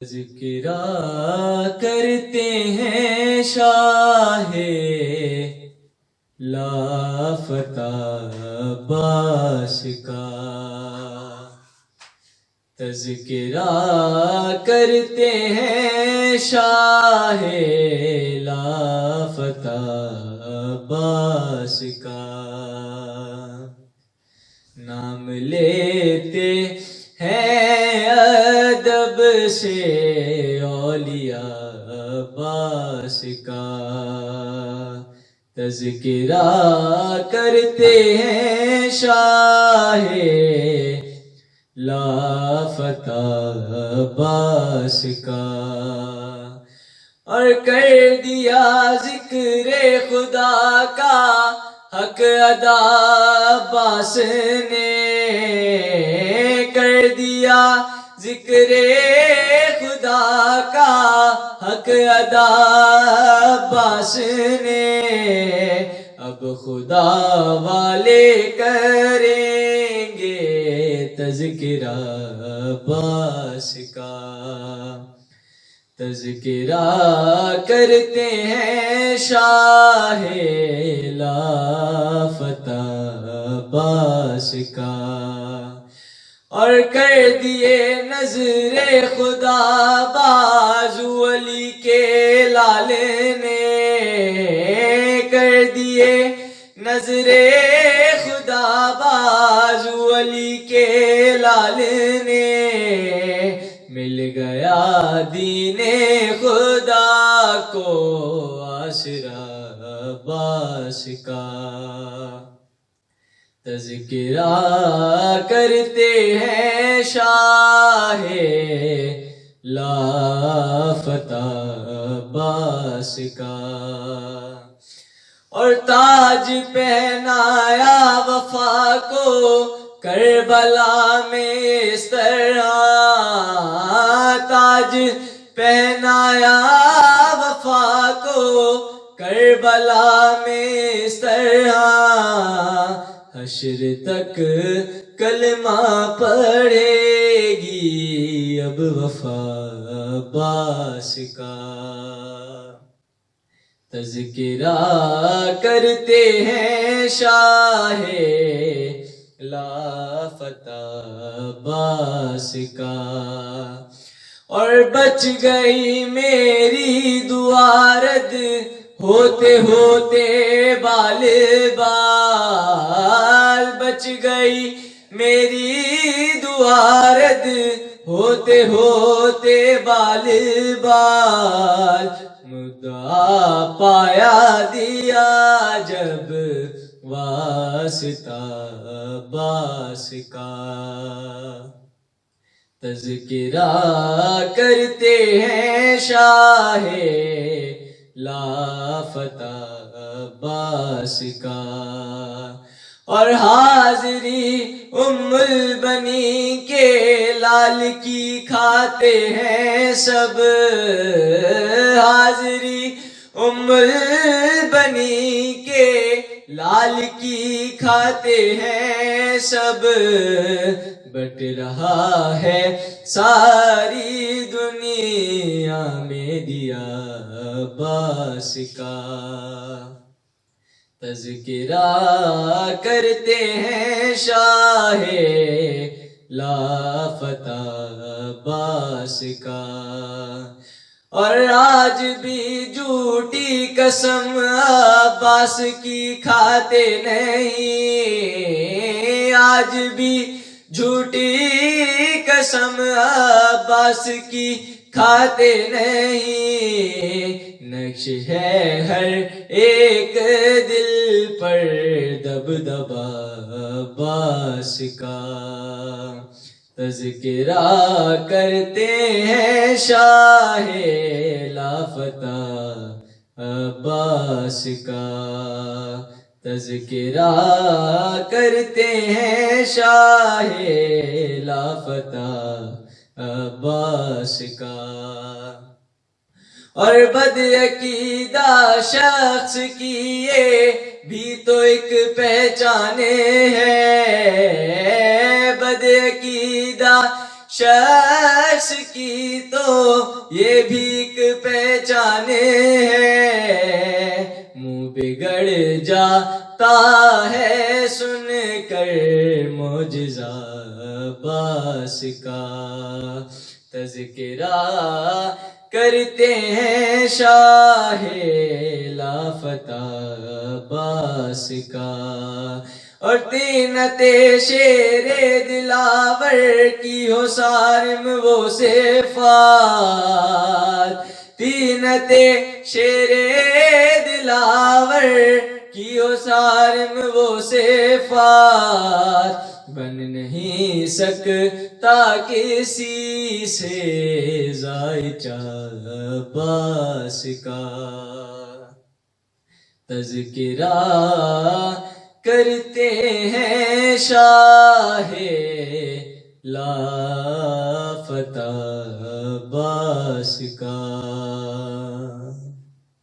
ذکرا کرتے ہیں شاہ لافتہ عباس کا، تذکرہ کرتے ہیں شاہ لافتہ عباس کا، نام لیتے ہیں ادب سے اولیاء عباس کا، تذکرہ کرتے ہیں شاہ لافتہ عباس کا، اور کر دیا ذکر خدا کا حق ادا عباس نے، کر دیا ذکر خدا کا حق ادا عباس نے، اب خدا والے کریں گے تذکرہ عباس کا، تذکرہ کرتے ہیں شاہ لافتہ عباس کا، اور کر دیے نظر خدا بازو علی کے لال نے، کر دیے نظر خدا بازو علی کے لال نے، مل گیا دین خدا کو آسرا عباس کا، تذکرہ کرتے ہیں شاہ لافتہ عباس کا، اور تاج پہنایا وفا کو کربلا میں اس طرح، تاج پہنایا وفا کو کربلا میں اس طرح، حشر تک کلمہ پڑھے گی اب وفا عباس کا، تذکرہ کرتے ہیں شاہ لافتہ عباس کا، اور بچ گئی میری دعا رد ہوتے ہوتے بال بال، بچ گئی میری دعا رد ہوتے ہوتے بال بال، مدعا پایا دیا جب واسطہ عباس کا، تذکرہ کرتے ہیں شاہ لافتہ عباس کا، اور حاضری ام البنی کے لال کی کھاتے ہیں سب، حاضری ام البنی کے لال کی کھاتے ہیں سب، بٹ رہا ہے ساری دنیا میں دیا عباس کا، تذکرہ کرتے ہیں شاہ لافتہ عباس کا، اور آج بھی جھوٹی قسم عباس کی کھاتے نہیں، آج بھی جھوٹی قسم عباس کی کھاتے نہیں، نقش ہے ہر ایک دل پر دبدبا عباس کا، تذکرہ کرتے ہیں شاہ لافتہ عباس کا، تذکرہ کرتے ہیں شاہ لافتہ عباس کا، اور بد عقیدہ شخص کی یہ بھی تو ایک پہچان ہے، بد عقیدہ شخص کی تو یہ بھی ایک پہچان ہے، منہ بگڑ جاتا ہے سن کر معجزہ عباس کا، تذکرہ کرتے ہیں شاہ لافتہ عباس کا، اور طینت شیر دلاور کی ہو صارم وہ صفات، طینت شیر دلاور کی ہو صارم وہ صفات، بن نہیں سکتا کسی سے ذائچہ عباس کا، تذکرہ کرتے ہیں شاہ لافتہ عباس کا۔